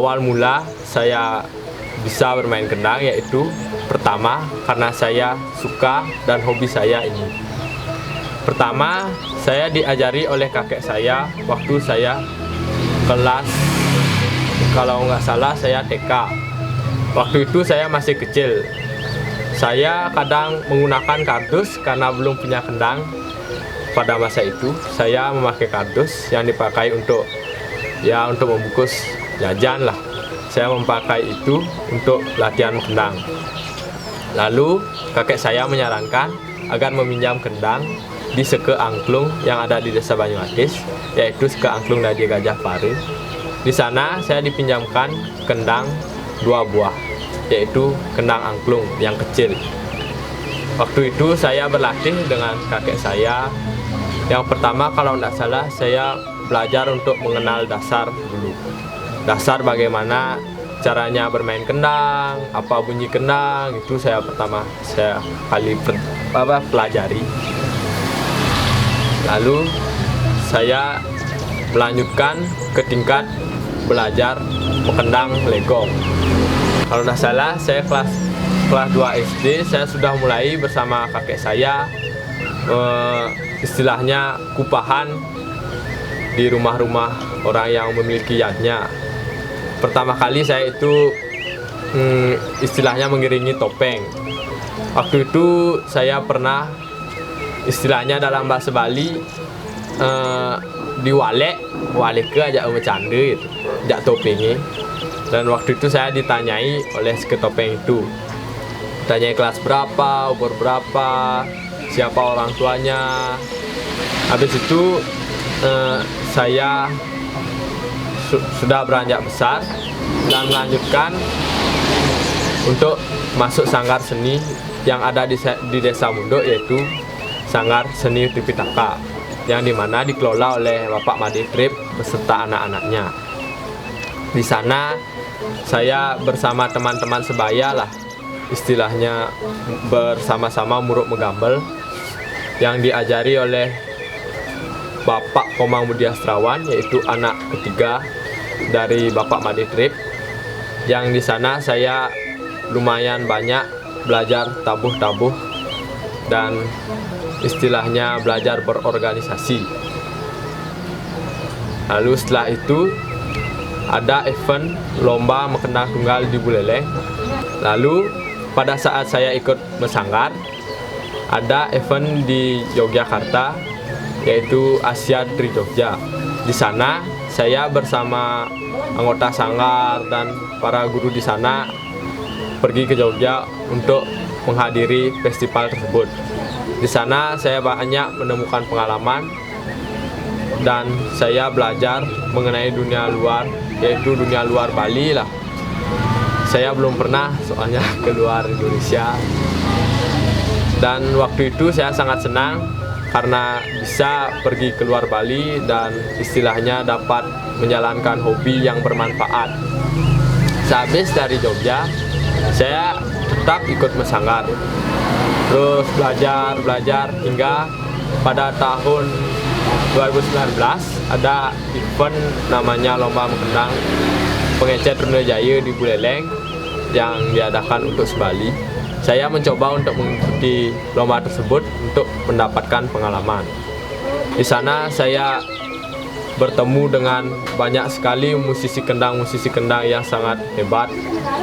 awal mula saya bisa bermain kendang yaitu pertama karena saya suka dan hobi saya ini. Pertama, saya diajari oleh kakek saya waktu saya kelas, kalau nggak salah saya TK. Waktu itu saya masih kecil. Saya kadang menggunakan kardus karena belum punya kendang. Pada masa itu saya memakai kardus yang dipakai untuk membungkus jajan lah. Saya memakai itu untuk latihan kendang. Lalu kakek saya menyarankan agar meminjam kendang di Seke Angklung yang ada di Desa Banyuatis, yaitu Seke Angklung Nadia Gajah Pare. Di sana saya dipinjamkan kendang 2 buah, yaitu kendang angklung yang kecil. Waktu itu saya berlatih dengan kakek saya. Yang pertama kalau tidak salah saya belajar untuk mengenal dasar dulu. Dasar bagaimana caranya bermain kendang, apa bunyi kendang, itu saya pelajari. Lalu saya melanjutkan ke tingkat belajar mengkendang legong. Kalau tidak salah saya kelas 2 SD saya sudah mulai bersama kakek saya istilahnya kupahan di rumah-rumah orang yang memiliki yatnya. Pertama kali saya itu istilahnya mengiringi topeng. Waktu itu saya pernah istilahnya dalam bahasa Bali diwalek ke aja bercanda gitu, jak topengnya. Dan waktu itu saya ditanyai oleh seketopeng itu, tanyai kelas berapa, umur berapa, siapa orang tuanya. Habis itu saya sudah beranjak besar dan melanjutkan untuk masuk sanggar seni yang ada di Desa Munduk, yaitu Sanggar Seni Tripitaka, yang dimana dikelola oleh Bapak Made Trip beserta anak-anaknya. Di sana saya bersama teman-teman sebaya lah, istilahnya bersama-sama muruk megambel, yang diajari oleh Bapak Komang Budi Astrawan, yaitu anak ketiga dari Bapak Made Trip. Yang di sana saya lumayan banyak belajar tabuh-tabuh dan istilahnya belajar berorganisasi. Lalu setelah itu ada event lomba mengkendang tunggal di Buleleng. Lalu pada saat saya ikut bersanggar ada event di Yogyakarta, yaitu Asia Tri Jogja. Di sana saya bersama anggota sanggar dan para guru di sana pergi ke Jogja untuk menghadiri festival tersebut. Di sana saya banyak menemukan pengalaman dan saya belajar mengenai dunia luar, yaitu dunia luar Bali lah. Saya belum pernah soalnya keluar Indonesia. Dan waktu itu saya sangat senang karena bisa pergi keluar Bali dan istilahnya dapat menjalankan hobi yang bermanfaat. Sehabis dari Jogja, saya tetap ikut bersanggar, terus belajar hingga pada tahun 2019 ada event namanya Lomba Mengkendang Pengecer Trunajaya di Buleleng yang diadakan untuk Sebali. Saya mencoba untuk mengikuti lomba tersebut untuk mendapatkan pengalaman. Di sana saya bertemu dengan banyak sekali musisi kendang yang sangat hebat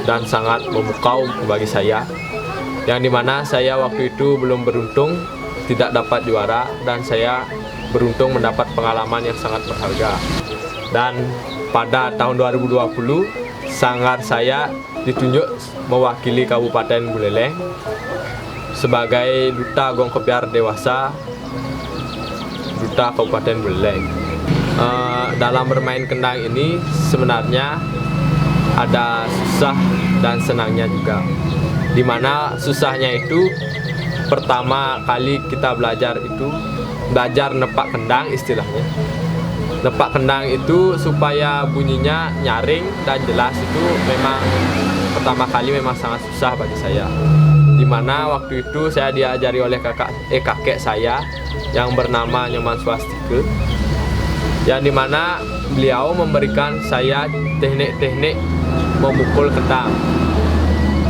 dan sangat memukau bagi saya, yang dimana saya waktu itu belum beruntung tidak dapat juara, dan saya beruntung mendapat pengalaman yang sangat berharga. Dan pada tahun 2020 sanggar saya ditunjuk mewakili Kabupaten Buleleng sebagai Duta Gong Kebiar Dewasa Duta Kabupaten Buleleng. Dalam bermain kendang ini sebenarnya ada susah dan senangnya juga. Dimana susahnya itu pertama kali kita belajar nepak kendang istilahnya. Nepak kendang itu supaya bunyinya nyaring dan jelas itu memang pertama kali memang sangat susah bagi saya. Dimana waktu itu saya diajari oleh kakek saya yang bernama Nyoman Swastika, yang dimana beliau memberikan saya teknik-teknik memukul kendang.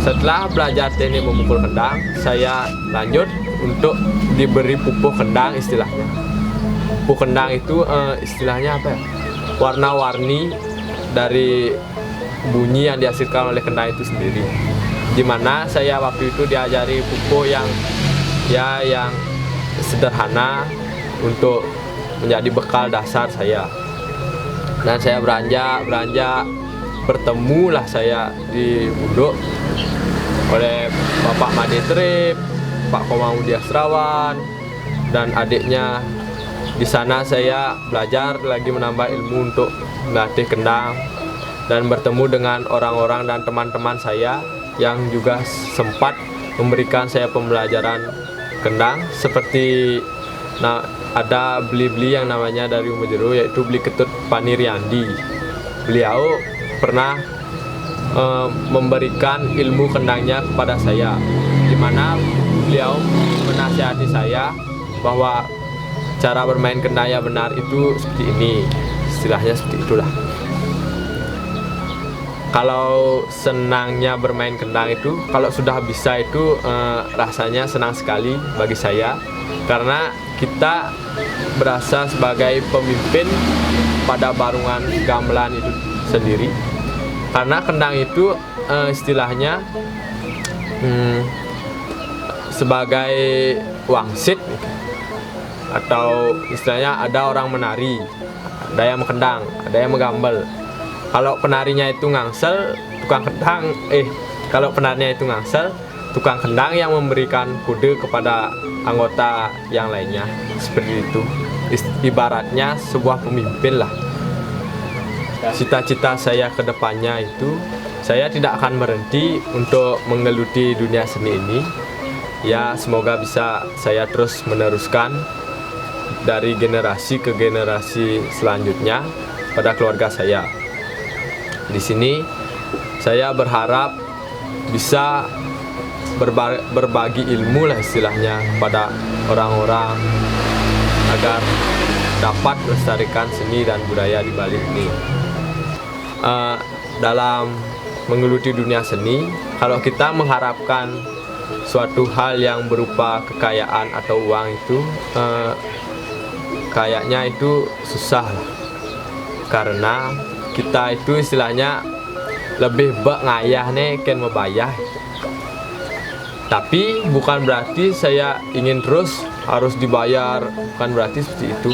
Setelah belajar teknik memukul kendang, saya lanjut untuk diberi pupuh kendang istilahnya. Pupuh kendang itu istilahnya apa ya? Warna-warni dari bunyi yang dihasilkan oleh kendang itu sendiri. Dimana saya waktu itu diajari pupuh yang sederhana untuk menjadi bekal dasar saya. Dan saya beranjak bertemulah saya di Buduk oleh Bapak Made Trip, Pak Komangudi Asrawan, dan adiknya. Di sana saya belajar lagi menambah ilmu untuk melatih kendang dan bertemu dengan orang-orang dan teman-teman saya yang juga sempat memberikan saya pembelajaran kendang, seperti ada beli-beli yang namanya dari Umejero, yaitu Beli Ketut Paniriandi. Beliau pernah memberikan ilmu kendangnya kepada saya, di mana beliau menasihati saya bahwa cara bermain kendang yang benar itu seperti ini, istilahnya seperti itulah. Kalau senangnya bermain kendang itu, kalau sudah bisa itu rasanya senang sekali bagi saya, karena kita berasa sebagai pemimpin pada barungan gamelan itu sendiri. Karena kendang itu istilahnya sebagai wangsit, atau istilahnya ada orang menari, ada yang mengkendang, ada yang menggambel. Kalau penarinya itu ngangsel, kalau penarinya itu ngangsel, tukang kendang yang memberikan kode kepada anggota yang lainnya, seperti itu. Ibaratnya sebuah pemimpin lah. Cita-cita saya ke depannya itu, saya tidak akan berhenti untuk menggeluti dunia seni ini. Ya, semoga bisa saya terus meneruskan dari generasi ke generasi selanjutnya pada keluarga saya. Di sini saya berharap bisa berbagi ilmu lah istilahnya kepada orang-orang agar dapat melestarikan seni dan budaya di Bali ini. Dalam menggeluti dunia seni, kalau kita mengharapkan suatu hal yang berupa kekayaan atau uang itu kayaknya itu susah lah. Karena kita itu istilahnya lebih ngayah nih kan membayar. Tapi bukan berarti saya ingin terus harus dibayar, bukan berarti seperti itu.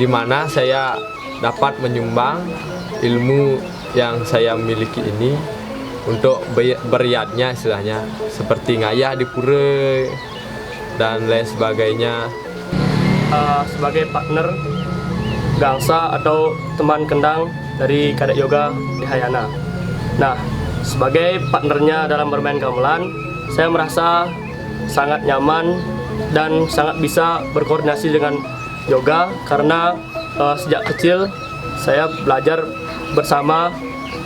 Dimana saya dapat menyumbang ilmu yang saya miliki ini untuk beriadnya istilahnya, seperti ngayah di pura dan lain sebagainya. Sebagai partner gangsa atau teman kendang dari Kadek Yoga di Hayana. Nah, sebagai partnernya dalam bermain gamelan, saya merasa sangat nyaman dan sangat bisa berkoordinasi dengan Yoga, karena sejak kecil saya belajar bersama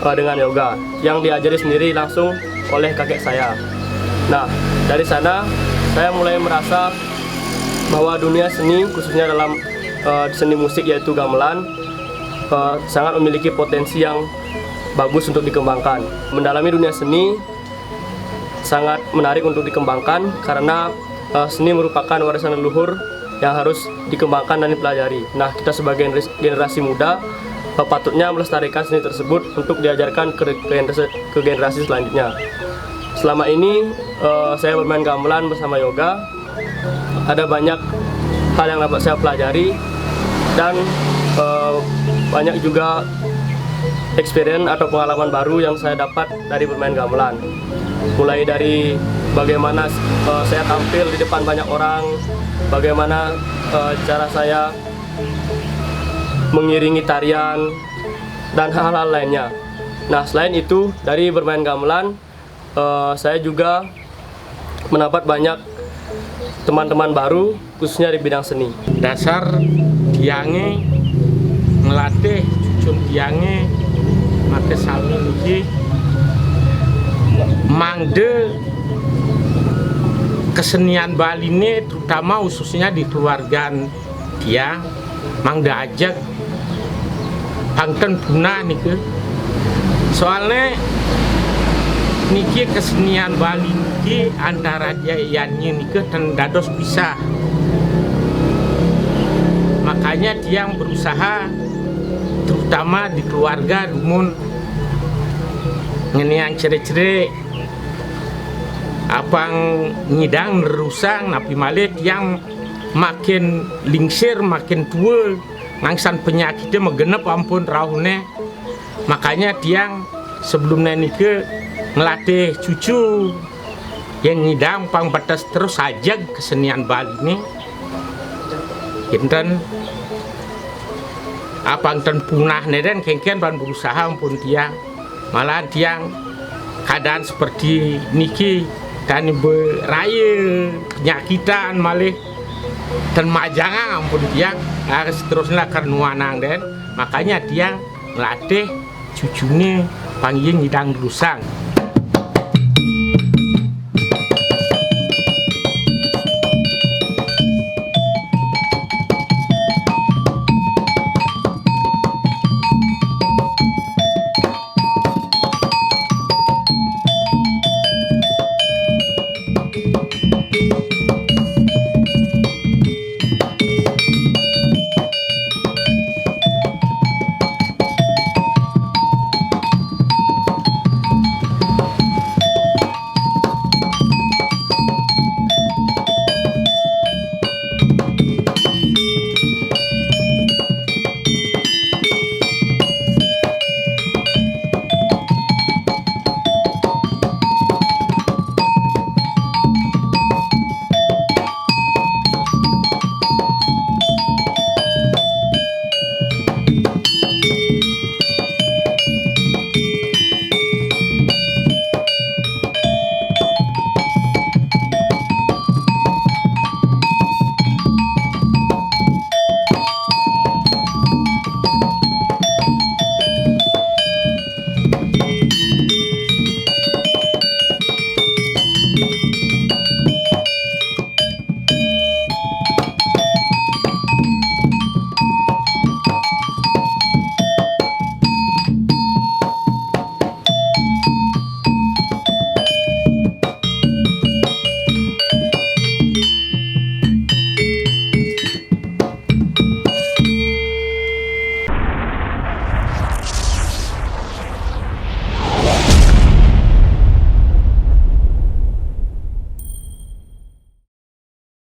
dengan Yoga yang diajari sendiri langsung oleh kakek saya. Nah, dari sana saya mulai merasa bahwa dunia seni, khususnya dalam seni musik yaitu gamelan, sangat memiliki potensi yang bagus untuk dikembangkan. Mendalami dunia seni sangat menarik untuk dikembangkan, karena seni merupakan warisan leluhur yang harus dikembangkan dan dipelajari. Nah, kita sebagai generasi muda patutnya melestarikan seni tersebut untuk diajarkan ke generasi selanjutnya. Selama ini saya bermain gamelan bersama Yoga, ada banyak hal yang dapat saya pelajari, dan banyak juga experience atau pengalaman baru yang saya dapat dari bermain gamelan. Mulai dari bagaimana saya tampil di depan banyak orang, bagaimana cara saya mengiringi tarian, dan hal-hal lainnya. Nah, selain itu, dari bermain gamelan, saya juga mendapat banyak teman-teman baru, khususnya di bidang seni. Dasar tiange ngelatih cucun tiange make sami niki mangde kesenian Bali ini, terutama khususnya di keluarga tiang mangde ajak pangten punah niki. Soalnya niki kesenian Bali niki antara jayannya niki dan dados pisah. Makanya tiang berusaha terutama di keluarga dumun ngenian cere-cere apang nyidang nerusang napi malet yang makin lingsir makin tua ngangsan penyakitnya megenep ampun raune. Makanya tiang sebelumnya nike ngelatih cucu yang nyidang pang batas terus saja kesenian Bali ini. Kinten apang ten punah neden kengken ban berusaha ampun tiang. Malahan tiang keadaan seperti niki dan beraya penyakitan malih dan majangan ampun tiang harus teruslah kernuanang den. Makanya tiang ngelatih cucunya panggil nyidang rusang.